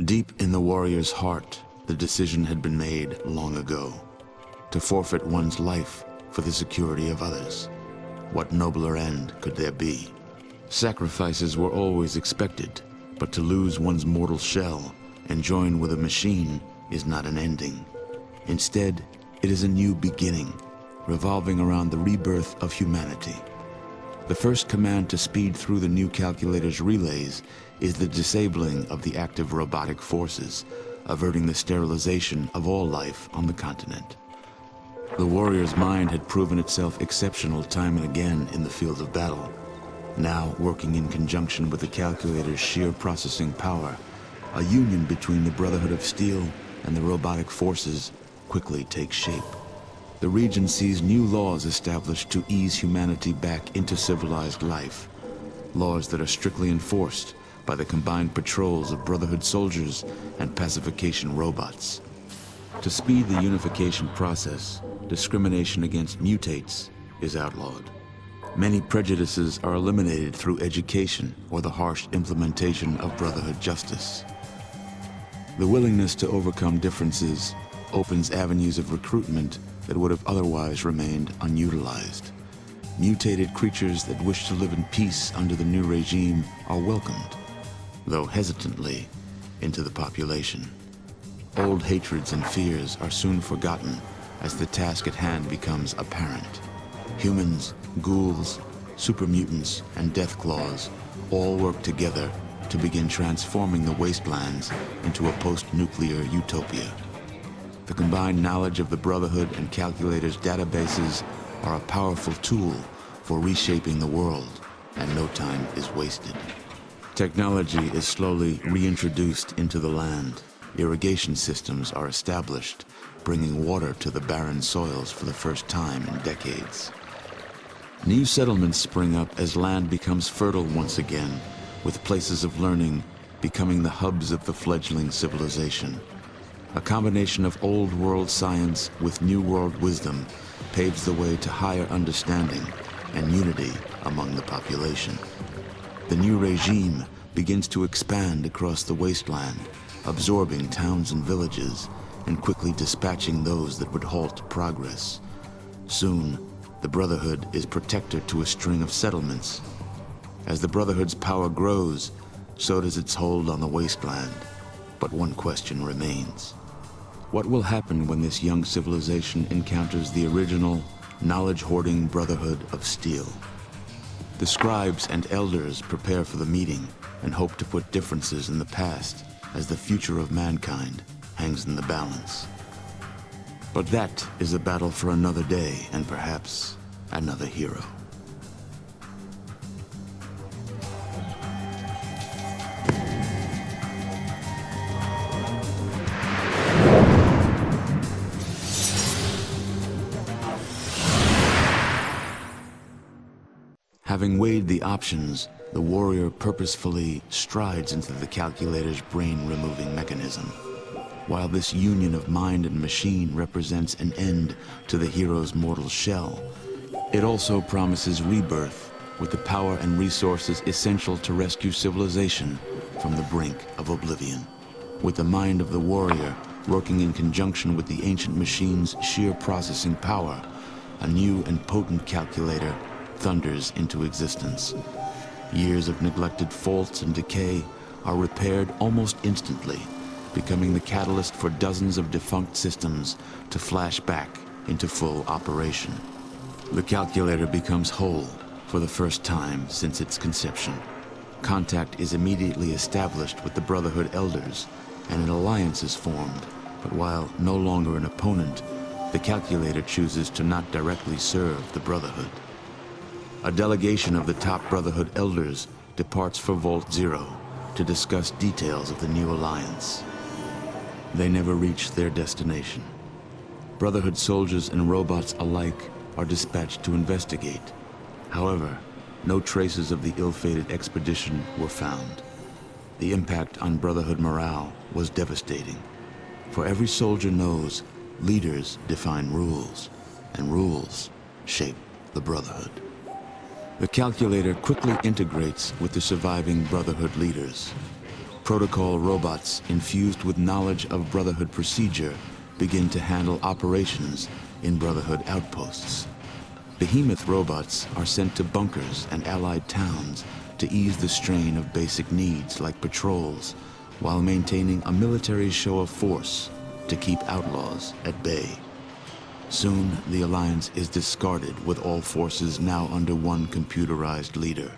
Deep in the warrior's heart, the decision had been made long ago. To forfeit one's life for the security of others. What nobler end could there be? Sacrifices were always expected, but to lose one's mortal shell and join with a machine is not an ending. Instead, it is a new beginning, revolving around the rebirth of humanity. The first command to speed through the new calculator's relays is the disabling of the active robotic forces, averting the sterilization of all life on the continent. The warrior's mind had proven itself exceptional time and again in the field of battle. Now, working in conjunction with the calculator's sheer processing power, a union between the Brotherhood of Steel and the robotic forces quickly takes shape. The region sees new laws established to ease humanity back into civilized life. Laws that are strictly enforced by the combined patrols of Brotherhood soldiers and pacification robots. To speed the unification process, discrimination against mutates is outlawed. Many prejudices are eliminated through education or the harsh implementation of Brotherhood justice. The willingness to overcome differences opens avenues of recruitment that would have otherwise remained unutilized. Mutated creatures that wish to live in peace under the new regime are welcomed, though hesitantly, into the population. Old hatreds and fears are soon forgotten as the task at hand becomes apparent. Humans, ghouls, super mutants, and deathclaws all work together to begin transforming the wastelands into a post-nuclear utopia. The combined knowledge of the Brotherhood and Calculator's databases are a powerful tool for reshaping the world, and no time is wasted. Technology is slowly reintroduced into the land. Irrigation systems are established, bringing water to the barren soils for the first time in decades. New settlements spring up as land becomes fertile once again, with places of learning becoming the hubs of the fledgling civilization. A combination of old world science with new world wisdom paves the way to higher understanding and unity among the population. The new regime begins to expand across the wasteland, absorbing towns and villages and quickly dispatching those that would halt progress. Soon, the Brotherhood is protector to a string of settlements. As the Brotherhood's power grows, so does its hold on the wasteland. But one question remains. What will happen when this young civilization encounters the original, knowledge-hoarding Brotherhood of Steel? The scribes and elders prepare for the meeting and hope to put differences in the past as the future of mankind hangs in the balance. But that is a battle for another day and perhaps another hero. Having weighed the options, the warrior purposefully strides into the calculator's brain-removing mechanism. While this union of mind and machine represents an end to the hero's mortal shell, it also promises rebirth with the power and resources essential to rescue civilization from the brink of oblivion. With the mind of the warrior working in conjunction with the ancient machine's sheer processing power, a new and potent calculator thunders into existence. Years of neglected faults and decay are repaired almost instantly, becoming the catalyst for dozens of defunct systems to flash back into full operation. The calculator becomes whole for the first time since its conception. Contact is immediately established with the Brotherhood elders, and an alliance is formed. But while no longer an opponent, the calculator chooses to not directly serve the Brotherhood. A delegation of the top Brotherhood elders departs for Vault Zero to discuss details of the new alliance. They never reach their destination. Brotherhood soldiers and robots alike are dispatched to investigate. However, no traces of the ill-fated expedition were found. The impact on Brotherhood morale was devastating. For every soldier knows, leaders define rules, and rules shape the Brotherhood. The calculator quickly integrates with the surviving Brotherhood leaders. Protocol robots infused with knowledge of Brotherhood procedure begin to handle operations in Brotherhood outposts. Behemoth robots are sent to bunkers and allied towns to ease the strain of basic needs like patrols, while maintaining a military show of force to keep outlaws at bay. Soon, the Alliance is discarded with all forces now under one computerized leader.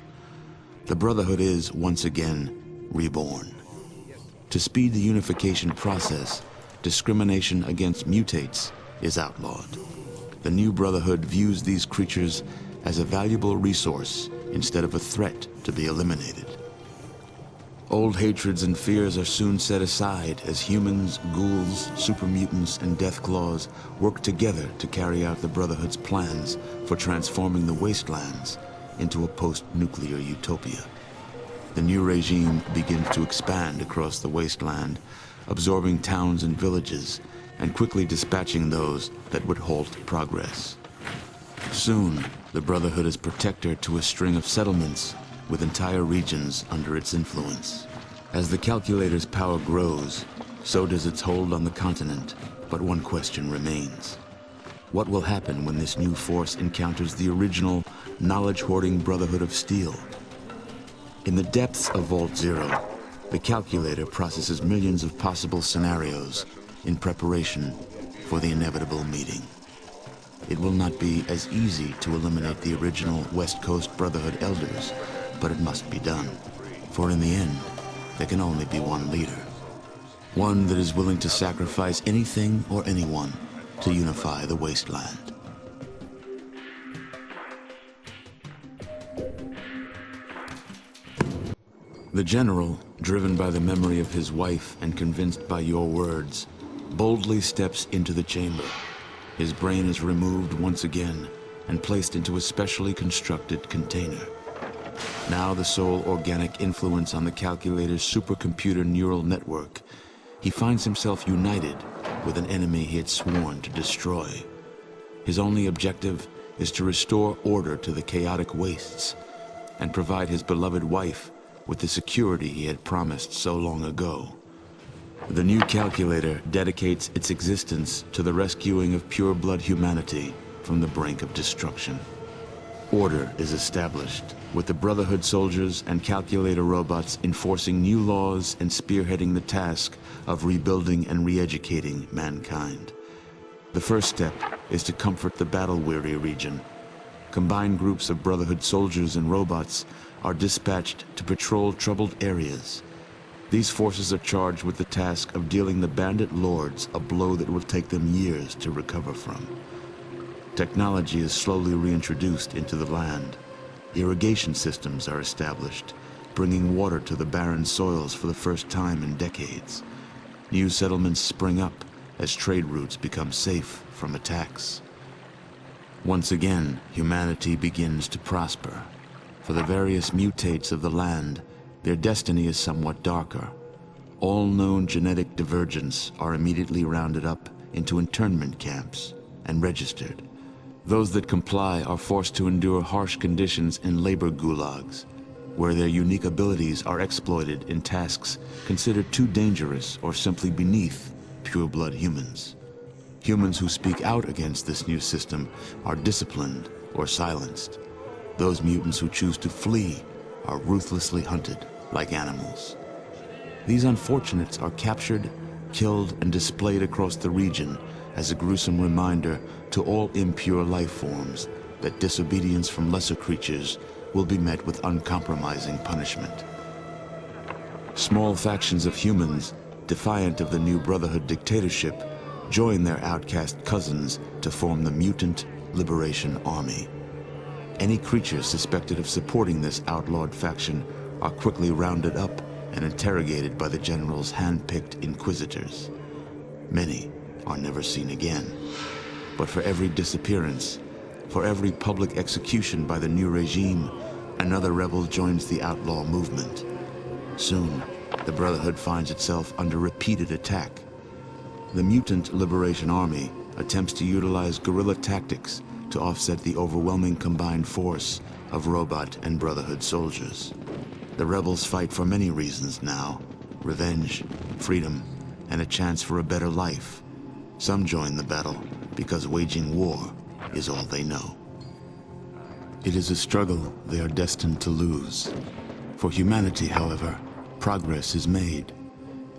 The Brotherhood is, once again, reborn. To speed the unification process, discrimination against mutates is outlawed. The new Brotherhood views these creatures as a valuable resource instead of a threat to be eliminated. Old hatreds and fears are soon set aside as humans, ghouls, super mutants, and deathclaws work together to carry out the Brotherhood's plans for transforming the wastelands into a post-nuclear utopia. The new regime begins to expand across the wasteland, absorbing towns and villages, and quickly dispatching those that would halt progress. Soon, the Brotherhood is protector to a string of settlements with entire regions under its influence. As the Calculator's power grows, so does its hold on the continent, but one question remains. What will happen when this new force encounters the original, knowledge-hoarding Brotherhood of Steel? In the depths of Vault Zero, the Calculator processes millions of possible scenarios in preparation for the inevitable meeting. It will not be as easy to eliminate the original West Coast Brotherhood elders, but it must be done. For in the end, there can only be one leader. One that is willing to sacrifice anything or anyone to unify the wasteland. The general, driven by the memory of his wife and convinced by your words, boldly steps into the chamber. His brain is removed once again and placed into a specially constructed container. Now the sole organic influence on the Calculator's supercomputer neural network, he finds himself united with an enemy he had sworn to destroy. His only objective is to restore order to the chaotic wastes and provide his beloved wife with the security he had promised so long ago. The new Calculator dedicates its existence to the rescuing of pure-blood humanity from the brink of destruction. Order is established, with the Brotherhood soldiers and Calculator robots enforcing new laws and spearheading the task of rebuilding and re-educating mankind. The first step is to comfort the battle-weary region. Combined groups of Brotherhood soldiers and robots are dispatched to patrol troubled areas. These forces are charged with the task of dealing the bandit lords a blow that will take them years to recover from. Technology is slowly reintroduced into the land. Irrigation systems are established, bringing water to the barren soils for the first time in decades. New settlements spring up as trade routes become safe from attacks. Once again, humanity begins to prosper. For the various mutates of the land, their destiny is somewhat darker. All known genetic divergents are immediately rounded up into internment camps and registered. Those that comply are forced to endure harsh conditions in labor gulags, where their unique abilities are exploited in tasks considered too dangerous or simply beneath pure-blood humans. Humans who speak out against this new system are disciplined or silenced. Those mutants who choose to flee are ruthlessly hunted like animals. These unfortunates are captured, killed, and displayed across the region as a gruesome reminder to all impure life forms that disobedience from lesser creatures will be met with uncompromising punishment. Small factions of humans, defiant of the new Brotherhood dictatorship, join their outcast cousins to form the Mutant Liberation Army. Any creatures suspected of supporting this outlawed faction are quickly rounded up and interrogated by the General's hand-picked inquisitors. Many are never seen again. But for every disappearance, for every public execution by the new regime, another rebel joins the outlaw movement. Soon, the Brotherhood finds itself under repeated attack. The Mutant Liberation Army attempts to utilize guerrilla tactics to offset the overwhelming combined force of robot and Brotherhood soldiers. The rebels fight for many reasons now, revenge, freedom, and a chance for a better life. Some join the battle because waging war is all they know. It is a struggle they are destined to lose. For humanity, however, progress is made.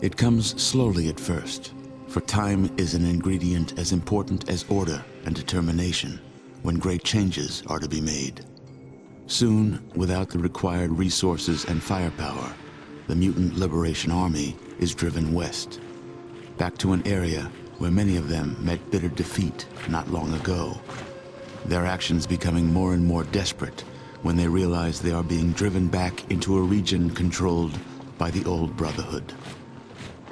It comes slowly at first, for time is an ingredient as important as order and determination when great changes are to be made. Soon, without the required resources and firepower, the Mutant Liberation Army is driven west, back to an area where many of them met bitter defeat not long ago. Their actions becoming more and more desperate when they realize they are being driven back into a region controlled by the old Brotherhood.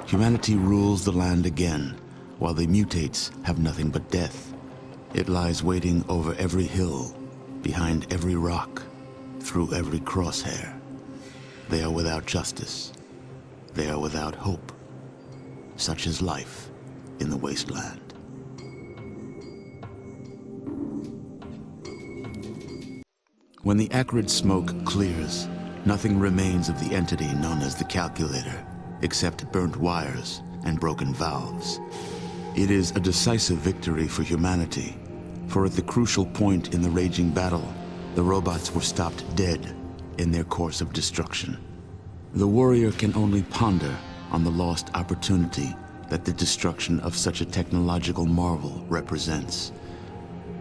Humanity rules the land again, while the mutates have nothing but death. It lies waiting over every hill, behind every rock, through every crosshair. They are without justice. They are without hope. Such is life in the wasteland. When the acrid smoke clears, nothing remains of the entity known as the Calculator, except burnt wires and broken valves. It is a decisive victory for humanity, for at the crucial point in the raging battle, the robots were stopped dead in their course of destruction. The warrior can only ponder on the lost opportunity that the destruction of such a technological marvel represents.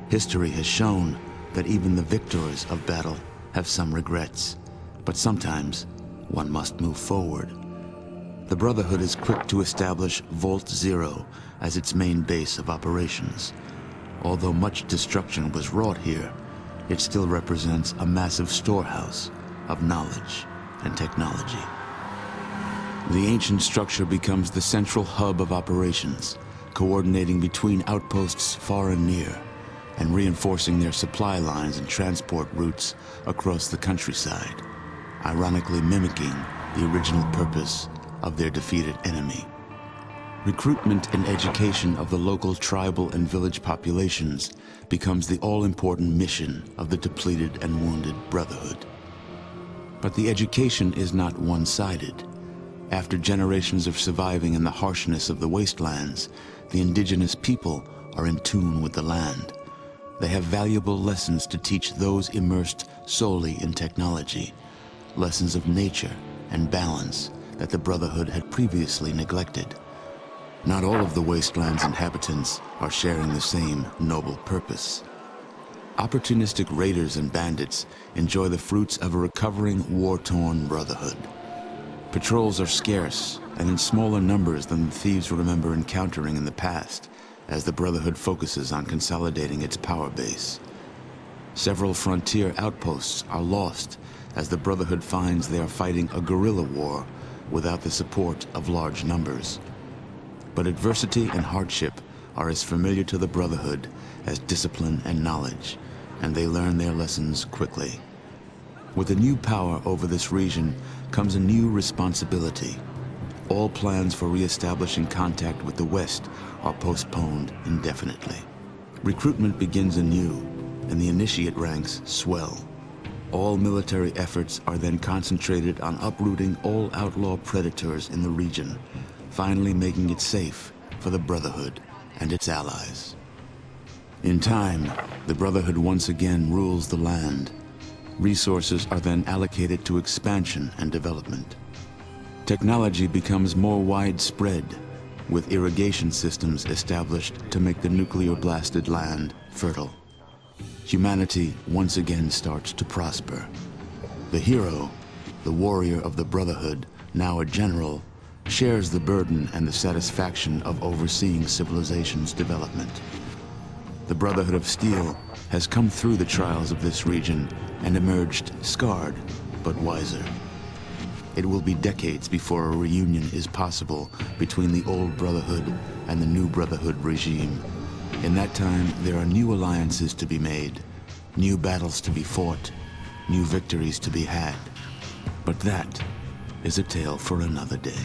History has shown that even the victors of battle have some regrets, but sometimes one must move forward. The Brotherhood is quick to establish Vault Zero as its main base of operations. Although much destruction was wrought here, it still represents a massive storehouse of knowledge and technology. The ancient structure becomes the central hub of operations, coordinating between outposts far and near, and reinforcing their supply lines and transport routes across the countryside, ironically mimicking the original purpose of their defeated enemy. Recruitment and education of the local tribal and village populations becomes the all-important mission of the depleted and wounded Brotherhood. But the education is not one-sided. After generations of surviving in the harshness of the wastelands, the indigenous people are in tune with the land. They have valuable lessons to teach those immersed solely in technology, lessons of nature and balance that the Brotherhood had previously neglected. Not all of the wasteland's inhabitants are sharing the same noble purpose. Opportunistic raiders and bandits enjoy the fruits of a recovering, war-torn Brotherhood. Patrols are scarce and in smaller numbers than the thieves remember encountering in the past, as the Brotherhood focuses on consolidating its power base. Several frontier outposts are lost as the Brotherhood finds they are fighting a guerrilla war without the support of large numbers. But adversity and hardship are as familiar to the Brotherhood as discipline and knowledge, and they learn their lessons quickly. With a new power over this region comes a new responsibility. All plans for re-establishing contact with the West are postponed indefinitely. Recruitment begins anew, and the initiate ranks swell. All military efforts are then concentrated on uprooting all outlaw predators in the region, finally making it safe for the Brotherhood and its allies. In time, the Brotherhood once again rules the land. Resources are then allocated to expansion and development. Technology becomes more widespread, with irrigation systems established to make the nuclear-blasted land fertile. Humanity once again starts to prosper. The hero, the warrior of the Brotherhood, now a general, shares the burden and the satisfaction of overseeing civilization's development. The Brotherhood of Steel has come through the trials of this region and emerged scarred, but wiser. It will be decades before a reunion is possible between the old Brotherhood and the new Brotherhood regime. In that time, there are new alliances to be made, new battles to be fought, new victories to be had. But that is a tale for another day.